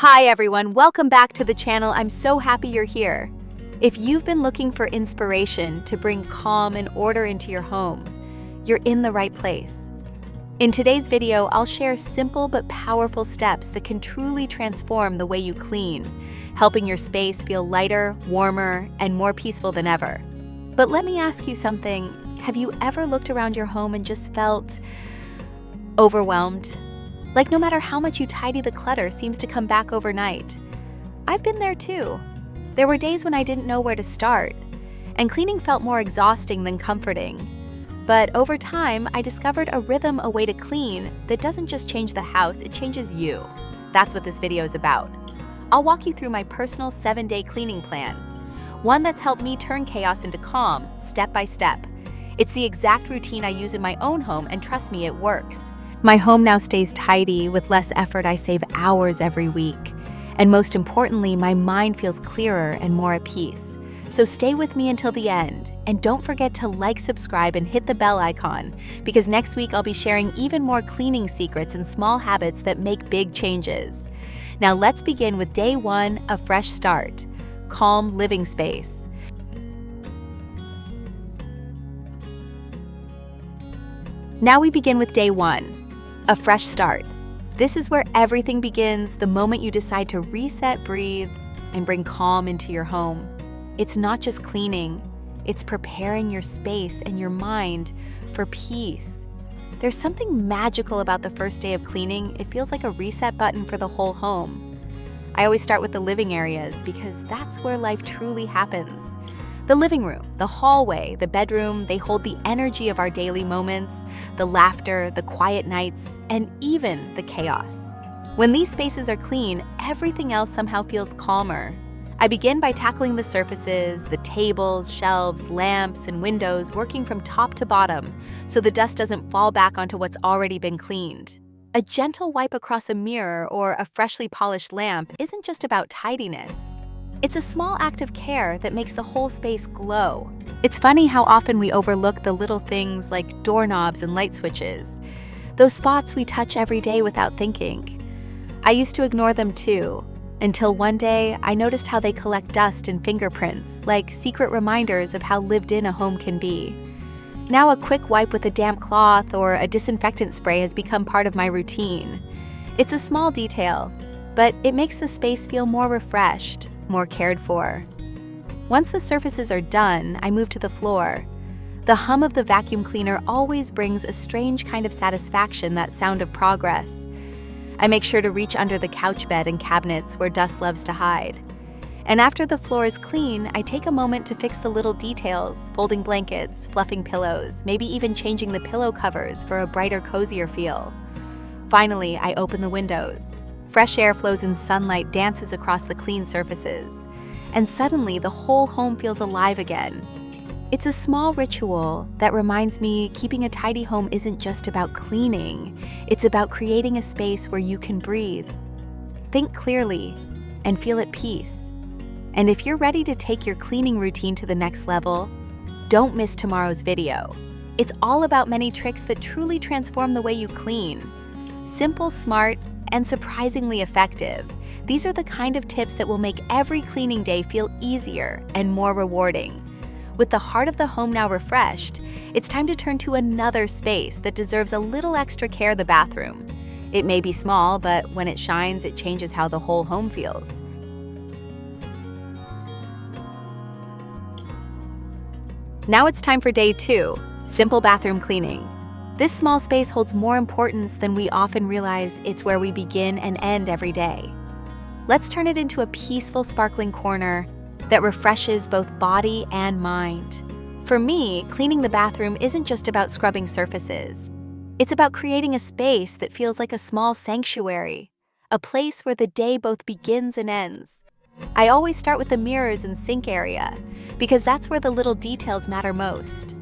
Hi everyone, welcome back to the channel. I'm so happy you're here. If you've been looking for inspiration to bring calm and order into your home, you're in the right place. In today's video, I'll share simple but powerful steps that can truly transform the way you clean, helping your space feel lighter, warmer, and more peaceful than ever. But let me ask you something. Have you ever looked around your home and just felt overwhelmed? Like no matter how much you tidy, the clutter seems to come back overnight. I've been there too. There were days when I didn't know where to start, and cleaning felt more exhausting than comforting. But over time, I discovered a rhythm, a way to clean that doesn't just change the house, it changes you. That's what this video is about. I'll walk you through my personal 7-day cleaning plan, one that's helped me turn chaos into calm, step by step. It's the exact routine I use in my own home, and trust me, it works. My home now stays tidy. With less effort, I save hours every week. And most importantly, my mind feels clearer and more at peace. So stay with me until the end. And don't forget to like, subscribe, and hit the bell icon, because next week I'll be sharing even more cleaning secrets and small habits that make big changes. Now let's begin with day 1, a fresh start. Calm living space. Now we begin with day 1. A fresh start. This is where everything begins, the moment you decide to reset, breathe, and bring calm into your home. It's not just cleaning, it's preparing your space and your mind for peace. There's something magical about the first day of cleaning. It feels like a reset button for the whole home. I always start with the living areas because that's where life truly happens. The living room, the hallway, the bedroom, they hold the energy of our daily moments, the laughter, the quiet nights, and even the chaos. When these spaces are clean, everything else somehow feels calmer. I begin by tackling the surfaces, the tables, shelves, lamps, and windows, working from top to bottom so the dust doesn't fall back onto what's already been cleaned. A gentle wipe across a mirror or a freshly polished lamp isn't just about tidiness. It's a small act of care that makes the whole space glow. It's funny how often we overlook the little things like doorknobs and light switches, those spots we touch every day without thinking. I used to ignore them too, until one day I noticed how they collect dust and fingerprints, like secret reminders of how lived in a home can be. Now a quick wipe with a damp cloth or a disinfectant spray has become part of my routine. It's a small detail, but it makes the space feel more refreshed, more cared for. Once the surfaces are done, I move to the floor. The hum of the vacuum cleaner always brings a strange kind of satisfaction, that sound of progress. I make sure to reach under the couch bed and cabinets where dust loves to hide. And after the floor is clean, I take a moment to fix the little details, folding blankets, fluffing pillows, maybe even changing the pillow covers for a brighter, cozier feel. Finally, I open the windows. Fresh air flows and sunlight dances across the clean surfaces, and suddenly the whole home feels alive again. It's a small ritual that reminds me keeping a tidy home isn't just about cleaning, it's about creating a space where you can breathe, think clearly, and feel at peace. And if you're ready to take your cleaning routine to the next level, don't miss tomorrow's video. It's all about many tricks that truly transform the way you clean. Simple, smart, and surprisingly effective. These are the kind of tips that will make every cleaning day feel easier and more rewarding. With the heart of the home now refreshed, it's time to turn to another space that deserves a little extra care: the bathroom. It may be small, but when it shines, it changes how the whole home feels. Now it's time for day 2, simple bathroom cleaning. This small space holds more importance than we often realize. It's where we begin and end every day. Let's turn it into a peaceful, sparkling corner that refreshes both body and mind. For me, cleaning the bathroom isn't just about scrubbing surfaces. It's about creating a space that feels like a small sanctuary, a place where the day both begins and ends. I always start with the mirrors and sink area, because that's where the little details matter most.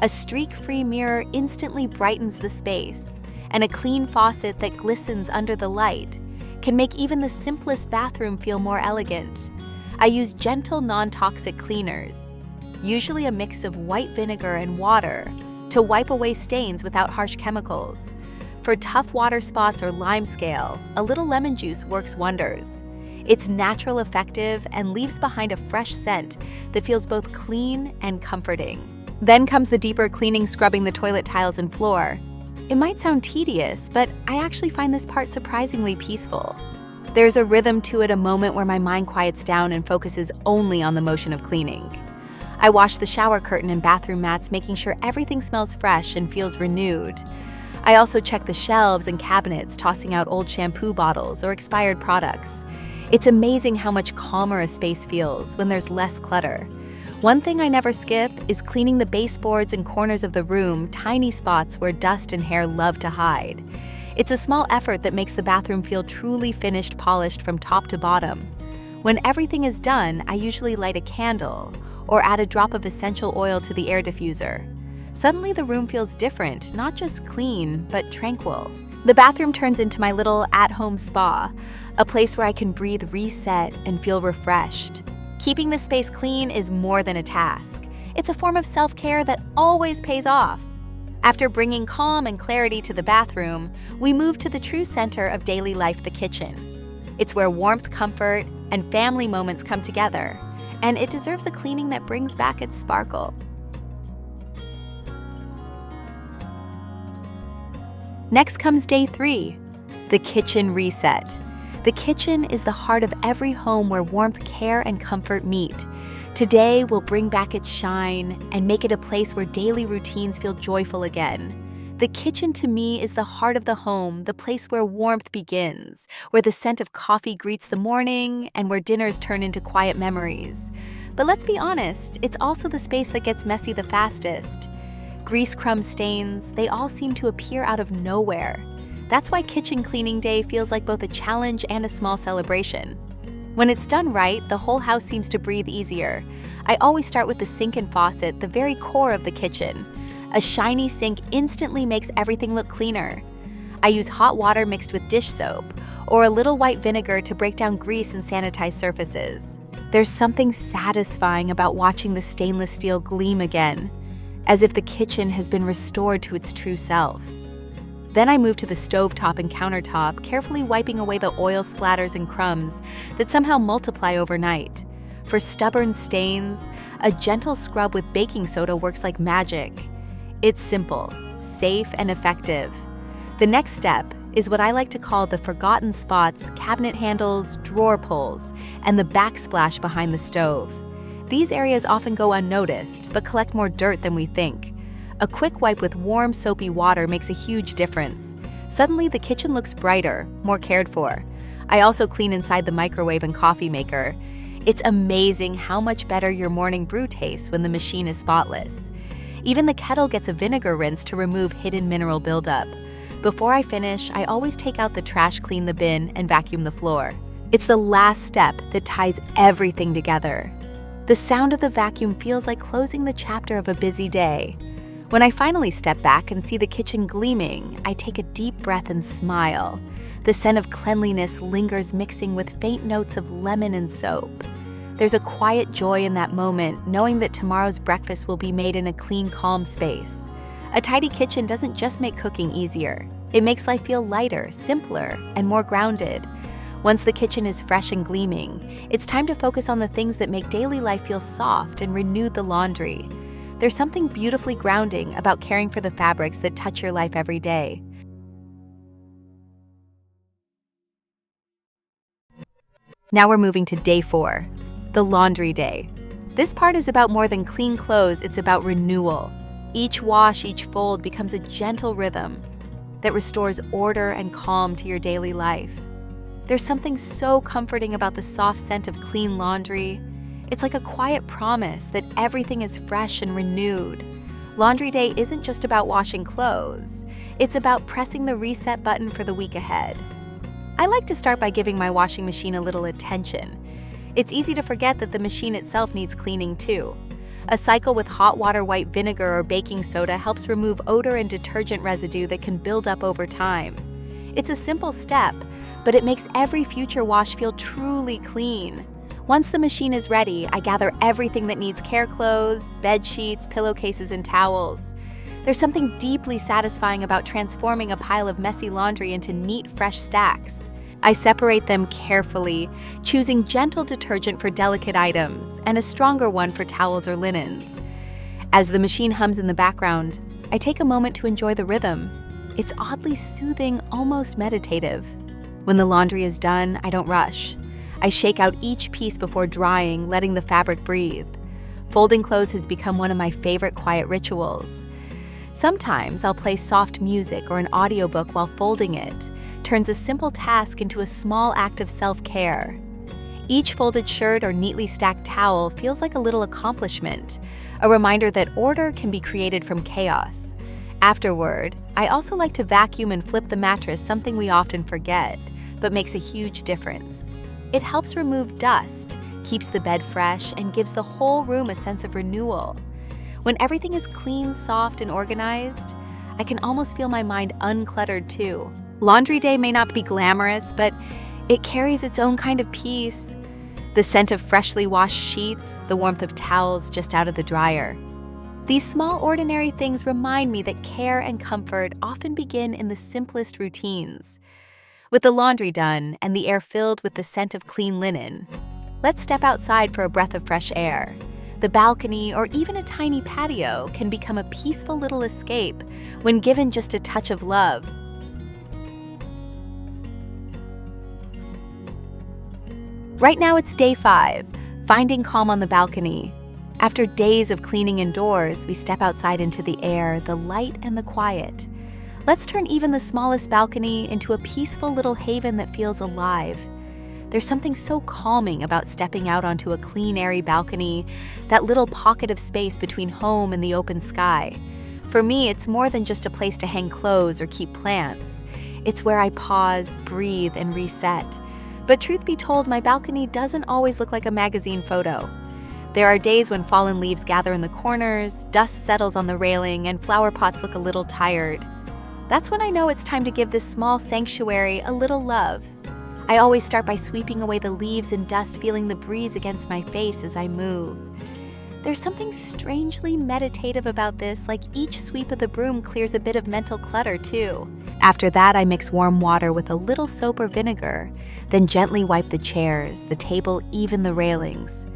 A streak-free mirror instantly brightens the space, and a clean faucet that glistens under the light can make even the simplest bathroom feel more elegant. I use gentle, non-toxic cleaners, usually a mix of white vinegar and water, to wipe away stains without harsh chemicals. For tough water spots or lime scale, a little lemon juice works wonders. It's natural, effective, and leaves behind a fresh scent that feels both clean and comforting. Then comes the deeper cleaning, scrubbing the toilet tiles and floor. It might sound tedious, but I actually find this part surprisingly peaceful. There's a rhythm to it, a moment where my mind quiets down and focuses only on the motion of cleaning. I wash the shower curtain and bathroom mats, making sure everything smells fresh and feels renewed. I also check the shelves and cabinets, tossing out old shampoo bottles or expired products. It's amazing how much calmer a space feels when there's less clutter. One thing I never skip is cleaning the baseboards and corners of the room, tiny spots where dust and hair love to hide. It's a small effort that makes the bathroom feel truly finished, polished from top to bottom. When everything is done, I usually light a candle or add a drop of essential oil to the air diffuser. Suddenly the room feels different, not just clean, but tranquil. The bathroom turns into my little at-home spa, a place where I can breathe, reset, and feel refreshed. Keeping the space clean is more than a task. It's a form of self-care that always pays off. After bringing calm and clarity to the bathroom, we move to the true center of daily life, the kitchen. It's where warmth, comfort, and family moments come together, and it deserves a cleaning that brings back its sparkle. Next comes day 3, the kitchen reset. The kitchen is the heart of every home where warmth, care, and comfort meet. Today, we'll bring back its shine and make it a place where daily routines feel joyful again. The kitchen to me is the heart of the home, the place where warmth begins, where the scent of coffee greets the morning, and where dinners turn into quiet memories. But let's be honest, it's also the space that gets messy the fastest. Grease, crumb stains, they all seem to appear out of nowhere. That's why kitchen cleaning day feels like both a challenge and a small celebration. When it's done right, the whole house seems to breathe easier. I always start with the sink and faucet, the very core of the kitchen. A shiny sink instantly makes everything look cleaner. I use hot water mixed with dish soap, or a little white vinegar to break down grease and sanitize surfaces. There's something satisfying about watching the stainless steel gleam again, as if the kitchen has been restored to its true self. Then I move to the stovetop and countertop, carefully wiping away the oil splatters and crumbs that somehow multiply overnight. For stubborn stains, a gentle scrub with baking soda works like magic. It's simple, safe, and effective. The next step is what I like to call the forgotten spots, cabinet handles, drawer pulls, and the backsplash behind the stove. These areas often go unnoticed, but collect more dirt than we think. A quick wipe with warm, soapy water makes a huge difference. Suddenly, the kitchen looks brighter, more cared for. I also clean inside the microwave and coffee maker. It's amazing how much better your morning brew tastes when the machine is spotless. Even the kettle gets a vinegar rinse to remove hidden mineral buildup. Before I finish, I always take out the trash, clean the bin, and vacuum the floor. It's the last step that ties everything together. The sound of the vacuum feels like closing the chapter of a busy day. When I finally step back and see the kitchen gleaming, I take a deep breath and smile. The scent of cleanliness lingers, mixing with faint notes of lemon and soap. There's a quiet joy in that moment, knowing that tomorrow's breakfast will be made in a clean, calm space. A tidy kitchen doesn't just make cooking easier. It makes life feel lighter, simpler, and more grounded. Once the kitchen is fresh and gleaming, it's time to focus on the things that make daily life feel soft and renew the laundry. There's something beautifully grounding about caring for the fabrics that touch your life every day. Now we're moving to day 4, the laundry day. This part is about more than clean clothes, it's about renewal. Each wash, each fold becomes a gentle rhythm that restores order and calm to your daily life. There's something so comforting about the soft scent of clean laundry. It's like a quiet promise that everything is fresh and renewed. Laundry day isn't just about washing clothes. It's about pressing the reset button for the week ahead. I like to start by giving my washing machine a little attention. It's easy to forget that the machine itself needs cleaning too. A cycle with hot water, white vinegar, or baking soda helps remove odor and detergent residue that can build up over time. It's a simple step, but it makes every future wash feel truly clean. Once the machine is ready, I gather everything that needs care: clothes, bed sheets, pillowcases, and towels. There's something deeply satisfying about transforming a pile of messy laundry into neat, fresh stacks. I separate them carefully, choosing gentle detergent for delicate items and a stronger one for towels or linens. As the machine hums in the background, I take a moment to enjoy the rhythm. It's oddly soothing, almost meditative. When the laundry is done, I don't rush. I shake out each piece before drying, letting the fabric breathe. Folding clothes has become one of my favorite quiet rituals. Sometimes I'll play soft music or an audiobook while folding it. Turns a simple task into a small act of self-care. Each folded shirt or neatly stacked towel feels like a little accomplishment, a reminder that order can be created from chaos. Afterward, I also like to vacuum and flip the mattress, something we often forget, but makes a huge difference. It helps remove dust, keeps the bed fresh, and gives the whole room a sense of renewal. When everything is clean, soft, and organized, I can almost feel my mind uncluttered too. Laundry day may not be glamorous, but it carries its own kind of peace. The scent of freshly washed sheets, the warmth of towels just out of the dryer. These small, ordinary things remind me that care and comfort often begin in the simplest routines. With the laundry done and the air filled with the scent of clean linen, let's step outside for a breath of fresh air. The balcony or even a tiny patio can become a peaceful little escape when given just a touch of love. Right now it's day 5, finding calm on the balcony. After days of cleaning indoors, we step outside into the air, the light and the quiet. Let's turn even the smallest balcony into a peaceful little haven that feels alive. There's something so calming about stepping out onto a clean, airy balcony, that little pocket of space between home and the open sky. For me, it's more than just a place to hang clothes or keep plants. It's where I pause, breathe, and reset. But truth be told, my balcony doesn't always look like a magazine photo. There are days when fallen leaves gather in the corners, dust settles on the railing, and flower pots look a little tired. That's when I know it's time to give this small sanctuary a little love. I always start by sweeping away the leaves and dust, feeling the breeze against my face as I move. There's something strangely meditative about this, like each sweep of the broom clears a bit of mental clutter too. After that, I mix warm water with a little soap or vinegar, then gently wipe the chairs, the table, even the railings.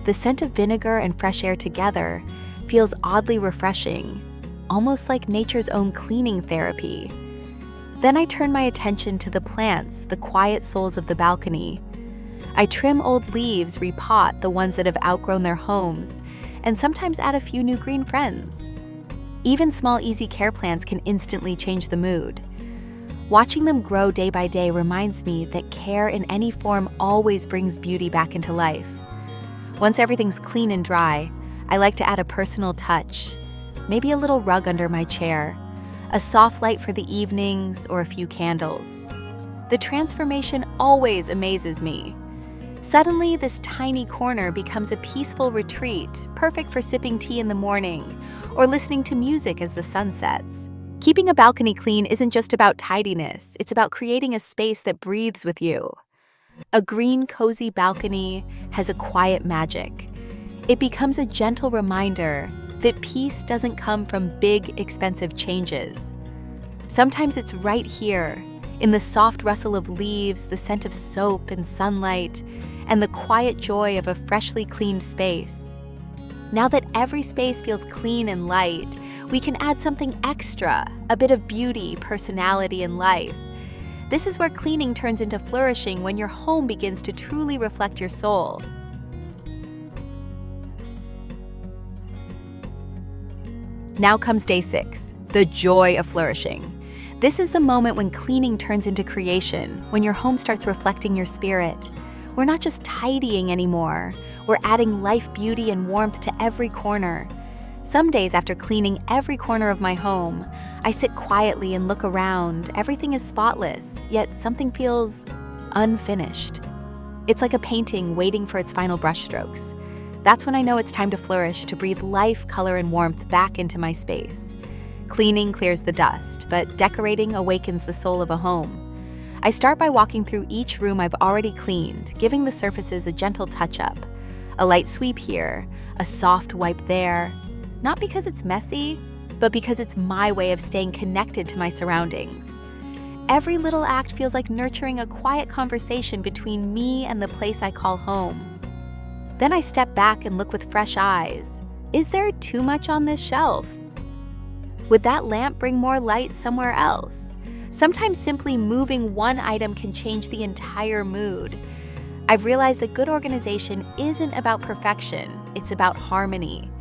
The scent of vinegar and fresh air together feels oddly refreshing, almost like nature's own cleaning therapy. Then I turn my attention to the plants, the quiet souls of the balcony. I trim old leaves, repot the ones that have outgrown their homes, and sometimes add a few new green friends. Even small, easy care plants can instantly change the mood. Watching them grow day by day reminds me that care in any form always brings beauty back into life. Once everything's clean and dry, I like to add a personal touch, maybe a little rug under my chair, a soft light for the evenings, or a few candles. The transformation always amazes me. Suddenly, this tiny corner becomes a peaceful retreat, perfect for sipping tea in the morning or listening to music as the sun sets. Keeping a balcony clean isn't just about tidiness, it's about creating a space that breathes with you. A green, cozy balcony has a quiet magic. It becomes a gentle reminder that peace doesn't come from big, expensive changes. Sometimes it's right here, in the soft rustle of leaves, the scent of soap and sunlight, and the quiet joy of a freshly cleaned space. Now that every space feels clean and light, we can add something extra, a bit of beauty, personality, and life. This is where cleaning turns into flourishing, when your home begins to truly reflect your soul. Now comes day 6, the joy of flourishing. This is the moment when cleaning turns into creation, when your home starts reflecting your spirit. We're not just tidying anymore, we're adding life, beauty, and warmth to every corner. Some days after cleaning every corner of my home, I sit quietly and look around. Everything is spotless, yet something feels unfinished. It's like a painting waiting for its final brushstrokes. That's when I know it's time to flourish, to breathe life, color, and warmth back into my space. Cleaning clears the dust, but decorating awakens the soul of a home. I start by walking through each room I've already cleaned, giving the surfaces a gentle touch-up. A light sweep here, a soft wipe there. Not because it's messy, but because it's my way of staying connected to my surroundings. Every little act feels like nurturing a quiet conversation between me and the place I call home. Then I step back and look with fresh eyes. Is there too much on this shelf? Would that lamp bring more light somewhere else? Sometimes simply moving one item can change the entire mood. I've realized that good organization isn't about perfection, it's about harmony.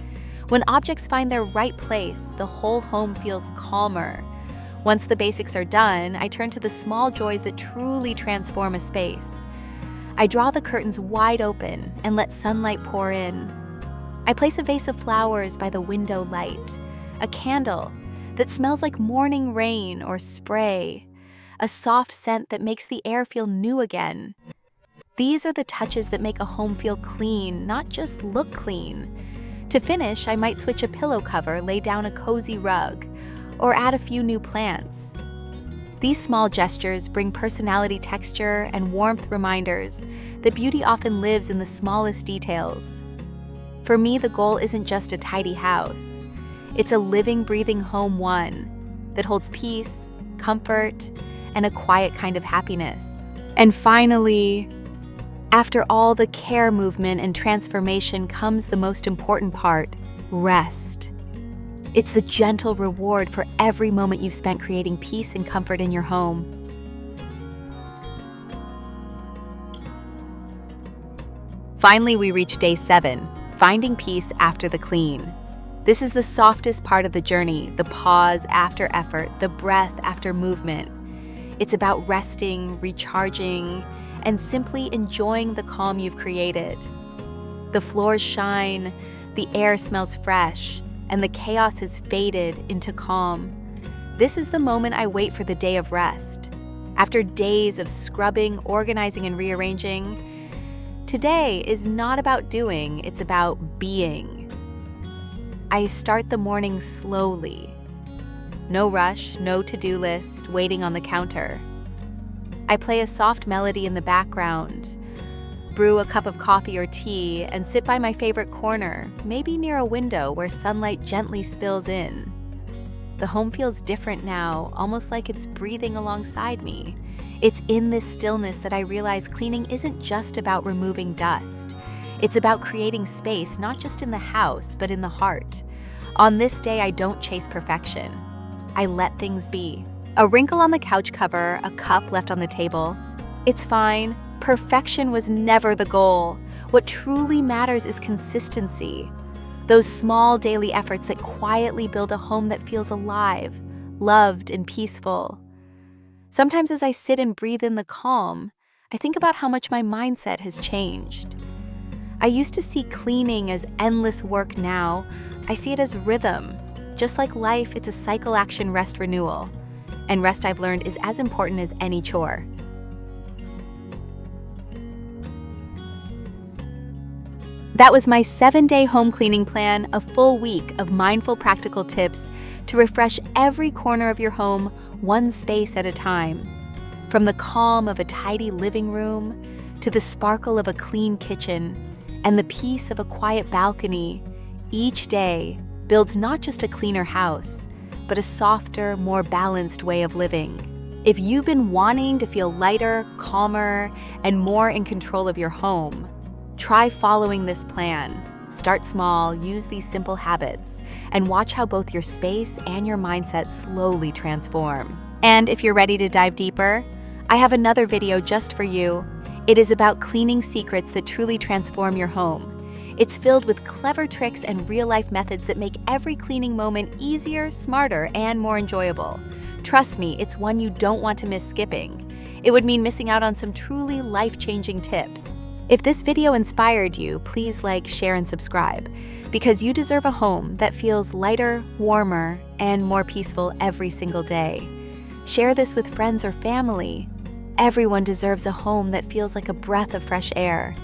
When objects find their right place, the whole home feels calmer. Once the basics are done, I turn to the small joys that truly transform a space. I draw the curtains wide open and let sunlight pour in. I place a vase of flowers by the window light, a candle that smells like morning rain or spray, a soft scent that makes the air feel new again. These are the touches that make a home feel clean, not just look clean. To finish, I might switch a pillow cover, lay down a cozy rug, or add a few new plants. These small gestures bring personality, texture, and warmth reminders that beauty often lives in the smallest details. For me, the goal isn't just a tidy house. It's a living, breathing home, one that holds peace, comfort, and a quiet kind of happiness. And finally, after all the care, movement, and transformation comes the most important part: rest. It's the gentle reward for every moment you've spent creating peace and comfort in your home. Finally, we reach day 7, finding peace after the clean. This is the softest part of the journey, the pause after effort, the breath after movement. It's about resting, recharging, and simply enjoying the calm you've created. The floors shine, the air smells fresh, and the chaos has faded into calm. This is the moment I wait for the day of rest. After days of scrubbing, organizing, and rearranging, today is not about doing, it's about being. I start the morning slowly. No rush, no to-do list, waiting on the counter. I play a soft melody in the background, brew a cup of coffee or tea, and sit by my favorite corner, maybe near a window where sunlight gently spills in. The home feels different now, almost like it's breathing alongside me. It's in this stillness that I realize cleaning isn't just about removing dust. It's about creating space, not just in the house, but in the heart. On this day, I don't chase perfection. I let things be. A wrinkle on the couch cover, a cup left on the table. It's fine. Perfection was never the goal. What truly matters is consistency. Those small daily efforts that quietly build a home that feels alive, loved, and peaceful. Sometimes as I sit and breathe in the calm, I think about how much my mindset has changed. I used to see cleaning as endless work. Now I see it as rhythm. Just like life, it's a cycle, action, rest, renewal. And rest, I've learned, is as important as any chore. That was my 7-day home cleaning plan, a full week of mindful, practical tips to refresh every corner of your home, one space at a time. From the calm of a tidy living room to the sparkle of a clean kitchen and the peace of a quiet balcony, each day builds not just a cleaner house, but a softer, more balanced way of living. If you've been wanting to feel lighter, calmer, and more in control of your home, try following this plan. Start small, use these simple habits, and watch how both your space and your mindset slowly transform. And if you're ready to dive deeper, I have another video just for you. It is about cleaning secrets that truly transform your home. It's filled with clever tricks and real-life methods that make every cleaning moment easier, smarter, and more enjoyable. Trust me, it's one you don't want to miss skipping. It would mean missing out on some truly life-changing tips. If this video inspired you, please like, share, and subscribe, because you deserve a home that feels lighter, warmer, and more peaceful every single day. Share this with friends or family. Everyone deserves a home that feels like a breath of fresh air.